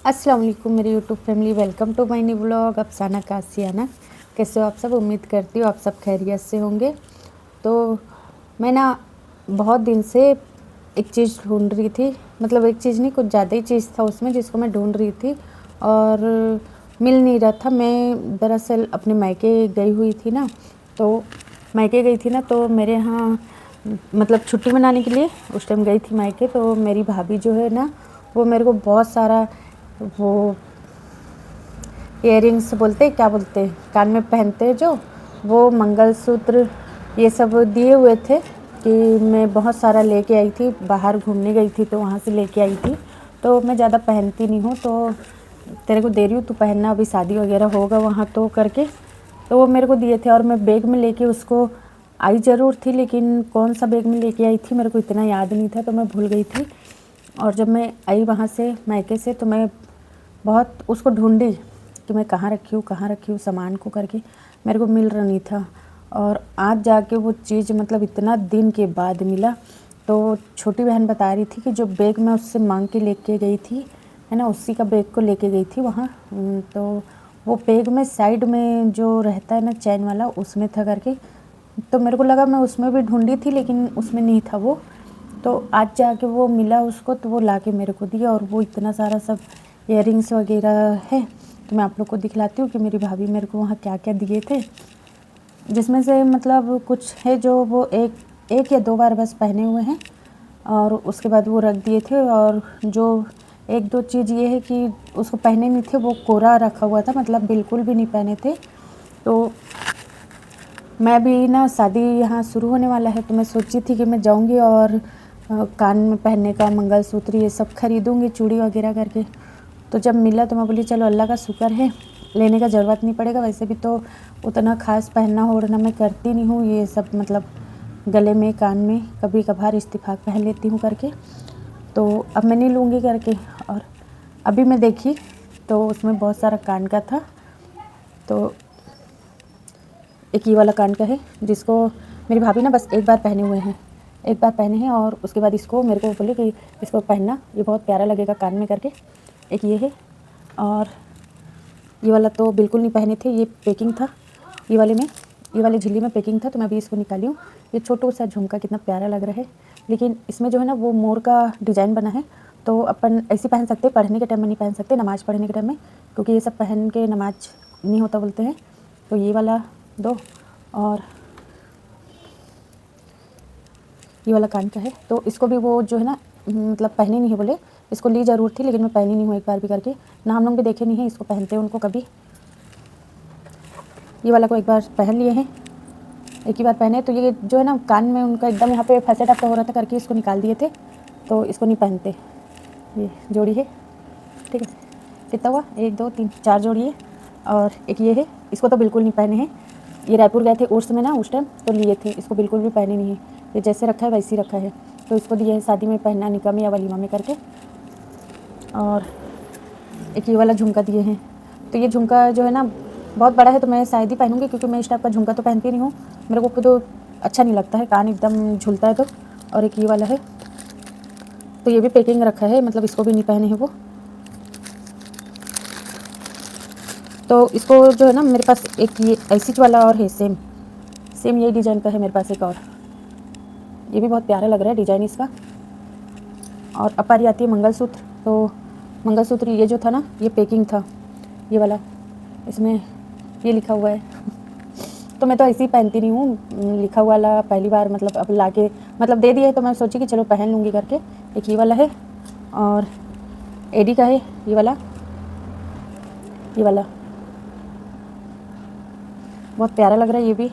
अस्सलाम वालेकुम मेरी YouTube family, welcome to my new vlog. अफसाना कासियाना, कैसे हो आप सब? उम्मीद करती हूँ आप सब खैरियत से होंगे। तो मैं ना बहुत दिन से एक चीज़ ढूंढ रही थी, मतलब एक चीज़ नहीं, कुछ ज़्यादा ही चीज़ था उसमें जिसको मैं ढूंढ रही थी और मिल नहीं रहा था। मैं दरअसल अपने मायके गई हुई थी ना, तो मायके गई थी ना तो मेरे यहाँ मतलब छुट्टी मनाने के लिए उस टाइम गई थी मायके। तो मेरी भाभी जो है ना, वो मेरे को बहुत सारा वो इयररिंग्स बोलते हैं, क्या बोलते हैं, कान में पहनते हैं जो, वो मंगलसूत्र ये सब दिए हुए थे कि मैं बहुत सारा लेके आई थी। बाहर घूमने गई थी तो वहाँ से लेके आई थी। तो मैं ज़्यादा पहनती नहीं हूँ, तो तेरे को दे रही हूँ, तू पहनना, अभी शादी वगैरह होगा वहाँ तो करके। तो वो मेरे को दिए थे और मैं बैग में लेके उसको आई ज़रूर थी, लेकिन कौन सा बैग में लेके आई थी मेरे को इतना याद नहीं था, तो मैं भूल गई थी। और जब मैं आई वहाँ से मायके से तो मैं बहुत उसको ढूंढी कि मैं कहाँ रखी हूँ सामान को करके, मेरे को मिल रहा नहीं था। और आज जाके वो चीज़ मतलब इतना दिन के बाद मिला। तो छोटी बहन बता रही थी कि जो बैग मैं उससे मांग के लेके गई थी, है ना, उसी का बैग को लेके गई थी वहाँ। तो वो बैग में साइड में जो रहता है ना चैन वाला, उसमें था करके। तो मेरे को लगा, मैं उसमें भी ढूंढी थी लेकिन उसमें नहीं था वो। तो आज जाके वो मिला उसको, तो वो लाके मेरे को दिया। और वो इतना सारा सब इयररिंग्स वगैरह है, तो मैं आप लोग को दिखलाती हूँ कि मेरी भाभी मेरे को वहाँ क्या क्या दिए थे। जिसमें से मतलब कुछ है जो वो एक या दो बार बस पहने हुए हैं और उसके बाद वो रख दिए थे। और जो एक दो चीज़ ये है कि उसको पहने नहीं थे, वो कोरा रखा हुआ था, मतलब बिल्कुल भी नहीं पहने थे। तो मैं भी ना, शादी यहाँ शुरू होने वाला है, तो मैं सोची थी कि मैं जाऊँगी और कान में पहनने का मंगलसूत्र ये सब खरीदूँगी, चूड़ी वगैरह करके। तो जब मिला तो मैं बोली चलो अल्लाह का शुक्र है, लेने का ज़रूरत नहीं पड़ेगा। वैसे भी तो उतना ख़ास पहनना ओढ़ना मैं करती नहीं हूँ, ये सब मतलब गले में कान में कभी कभार इस्तीफाक पहन लेती हूँ करके। तो अब मैं नहीं लूँगी करके। और अभी मैं देखी तो उसमें बहुत सारा कान का था। तो एक ये वाला कान का है जिसको मेरी भाभी ना बस एक बार पहने हुए हैं, एक बार पहने हैं और उसके बाद इसको मेरे को बोले कि इसको पहनना, ये बहुत प्यारा लगेगा कान में करके। एक ये है और ये वाला तो बिल्कुल नहीं पहने थे, ये पैकिंग था, ये वाले में, ये वाले झिल्ली में पैकिंग था, तो मैं अभी इसको निकाली हूँ। ये छोटू सा झुमका कितना प्यारा लग रहा है, लेकिन इसमें जो है ना वो मोर का डिज़ाइन बना है। तो अपन ऐसे पहन सकते, पढ़ने के टाइम में नहीं पहन सकते, नमाज़ पढ़ने के टाइम में, क्योंकि ये सब पहन के नमाज नहीं होता बोलते हैं। तो ये वाला दो और ये वाला कान का है। तो इसको भी वो जो है ना मतलब पहनी नहीं है बोले, इसको ली ज़रूर थी लेकिन मैं पहनी नहीं हूँ एक बार भी करके ना, हम लोग भी देखे नहीं है इसको पहनते उनको कभी। ये वाला को एक बार पहन लिए हैं, एक ही बार पहने। तो ये जो है ना कान में उनका एकदम यहाँ पे फंसे टाइप का हो रहा था करके इसको निकाल दिए थे, तो इसको नहीं पहनते। ये जोड़ी है, ठीक है, कितना हुआ, 1 2 3 4 जोड़ी है। और एक ये है, इसको तो बिल्कुल नहीं पहने हैं। ये रायपुर गए थे उर्स में ना उस टाइम, तो लिए थे, इसको बिल्कुल भी पहने नहीं है, ये जैसे रखा है वैसे ही रखा है। तो इसको दिए है शादी में पहनना, निकाह में या वलीमा में करके। और एक ये वाला झुमका दिए हैं। तो ये झुमका जो है ना बहुत बड़ा है, तो मैं शायद ही पहनूंगी, क्योंकि मैं इस टाइप का झुमका तो पहनती नहीं हूँ, मेरे को तो अच्छा नहीं लगता है, कान एकदम झूलता है। तो और एक ये वाला है, तो ये भी पैकिंग रखा है, मतलब इसको भी नहीं पहने हैं वो। तो इसको जो है ना मेरे पास एक ये ऐसी वाला और है, सेम सेम यही डिज़ाइन का है मेरे पास एक और, ये भी बहुत प्यारा लग रहा है डिज़ाइन इसका। और अपारी आती है मंगलसूत्र, तो मंगलसूत्र ये जो था ना ये पैकिंग था, ये वाला, इसमें ये लिखा हुआ है। तो मैं तो ऐसे ही पहनती नहीं हूँ, लिखा हुआ वाला पहली बार मतलब अब लाके मतलब दे दिया है, तो मैं सोची कि चलो पहन लूँगी करके। एक ये वाला है और एडी का है ये वाला, ये वाला बहुत प्यारा लग रहा है ये भी।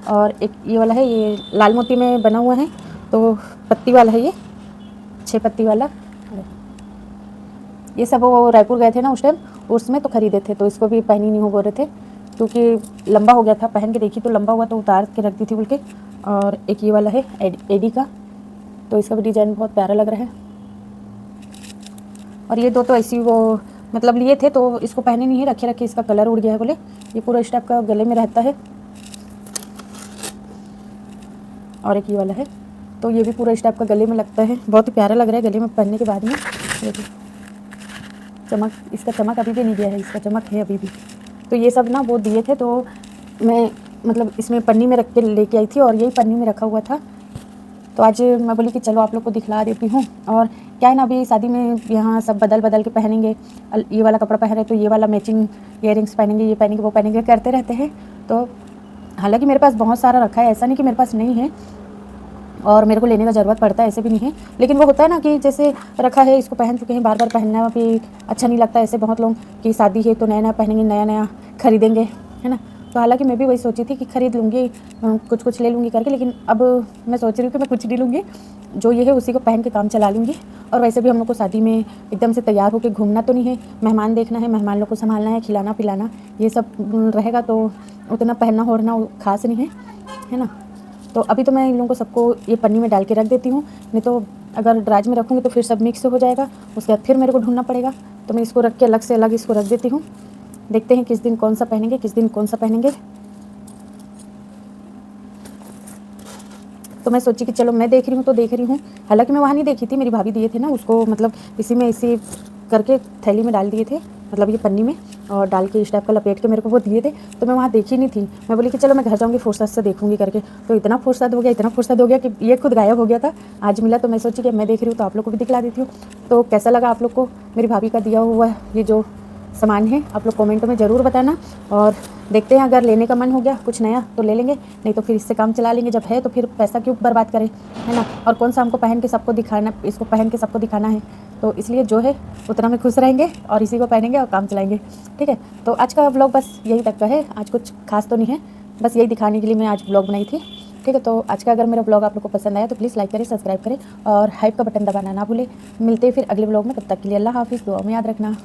और एक ये वाला है, ये लाल मोती में बना हुआ है, तो पत्ती वाला है ये, 6 पत्ती वाला। ये सब वो रायपुर गए थे ना उस टाइम उसमें तो ख़रीदे थे, तो इसको भी पहनी नहीं हो बोल रहे थे, क्योंकि लंबा हो गया था, पहन के देखी तो लंबा हुआ, तो उतार के रख दी थी बोल के। और एक ये वाला है एडी का, तो इसका भी डिज़ाइन बहुत प्यारा लग रहा है। और ये दो तो ऐसी वो मतलब लिए थे, तो इसको पहने नहीं है, रखे रखे इसका कलर उड़ गया है बोले, ये पूरा इस टाइप का गले में रहता है। और एक ये वाला है, तो ये भी पूरा इस टाइप का गले में लगता है, बहुत ही प्यारा लग रहा है गले में पहनने के बाद में। देखिए चमक, इसका चमक अभी भी नहीं गया है, इसका चमक है अभी भी। तो ये सब ना वो दिए थे, तो मैं मतलब इसमें पन्नी में रख के लेके आई थी और यही पन्नी में रखा हुआ था। तो आज मैं बोली कि चलो आप लोग को दिखला देती हूँ। और क्या है ना, अभी शादी में यहाँ सब बदल बदल के पहनेंगे, ये वाला कपड़ा पहने तो ये वाला मैचिंग इयररिंग्स पहनेंगे, ये पहनेंगे वो पहनेंगे, करते रहते हैं। तो हालांकि मेरे पास बहुत सारा रखा है, ऐसा नहीं कि मेरे पास नहीं है और मेरे को लेने का ज़रूरत पड़ता है, ऐसे भी नहीं है। लेकिन वो होता है ना कि जैसे रखा है, इसको पहन चुके हैं, बार बार पहनना भी अच्छा नहीं लगता। ऐसे बहुत लोग कि शादी है तो नया नया पहनेंगे, नया नया खरीदेंगे, है ना। तो हालांकि मैं भी वही सोची थी कि ख़रीद लूँगी, कुछ कुछ ले लूँगी करके, लेकिन अब मैं सोच रही हूँ कि मैं कुछ नहीं लूँगी, जो ये है उसी को पहन के काम चला लूँगी। और वैसे भी हम लोग को शादी में एकदम से तैयार होकर घूमना तो नहीं है, मेहमान देखना है, मेहमान लोग को संभालना है, खिलाना पिलाना, ये सब रहेगा। तो उतना पहनना ओढ़ना खास नहीं है ना। तो अभी तो मैं इन लोगों को सबको ये पन्नी में डाल के रख देती हूँ, नहीं तो अगर ड्राज में रखूँगी तो फिर सब मिक्स हो जाएगा, उसके बाद फिर मेरे को ढूंढना पड़ेगा। तो मैं इसको रख के अलग से अलग इसको रख देती हूँ। देखते हैं किस दिन कौन सा पहनेंगे, किस दिन कौन सा पहनेंगे। तो मैं सोची कि चलो मैं देख रही हूँ तो देख रही हूँ। हालांकि मैं वहाँ नहीं देखी थी, मेरी भाभी दिए थे ना उसको, मतलब इसी में इसी करके थैली में डाल दिए थे, मतलब ये पन्नी में, और डाल के इस टाइप का लपेट के मेरे को वो दिए थे। तो मैं वहाँ देखी नहीं थी, मैं बोली कि चलो मैं घर जाऊँगी फुर्सत से देखूँगी करके। तो इतना फुर्सत हो गया, इतना फुर्सत हो गया कि ये खुद गायब हो गया था, आज मिला। तो मैं सोची कि मैं देख रही हूँ तो आप लोग को भी दिखला देती हूँ। तो कैसा लगा आप लोग को मेरी भाभी का दिया हुआ ये जो सामान है, आप लोग कमेंट में ज़रूर बताना। और देखते हैं, अगर लेने का मन हो गया कुछ नया तो ले लेंगे, नहीं तो फिर इससे काम चला लेंगे। जब है तो फिर पैसा क्यों बर्बाद करें, है ना। और कौन सा हमको पहन के सबको दिखाना, इसको पहन के सबको दिखाना है। तो इसलिए जो है उतना में खुश रहेंगे और इसी को पहनेंगे और काम चलाएंगे, ठीक है। तो आज का व्लॉग बस यही तक का है, आज कुछ खास तो नहीं है, बस यही दिखाने के लिए मैं आज व्लॉग बनाई थी, ठीक है। तो आज का अगर मेरा व्लॉग आप लोग को पसंद आया तो प्लीज़ लाइक करें, सब्सक्राइब करें और हाइप का बटन दबाना ना भूलें। मिलते हैं फिर अगले व्लॉग में, तब तक के लिए अल्लाह हाफिज़, दुआ में याद रखना।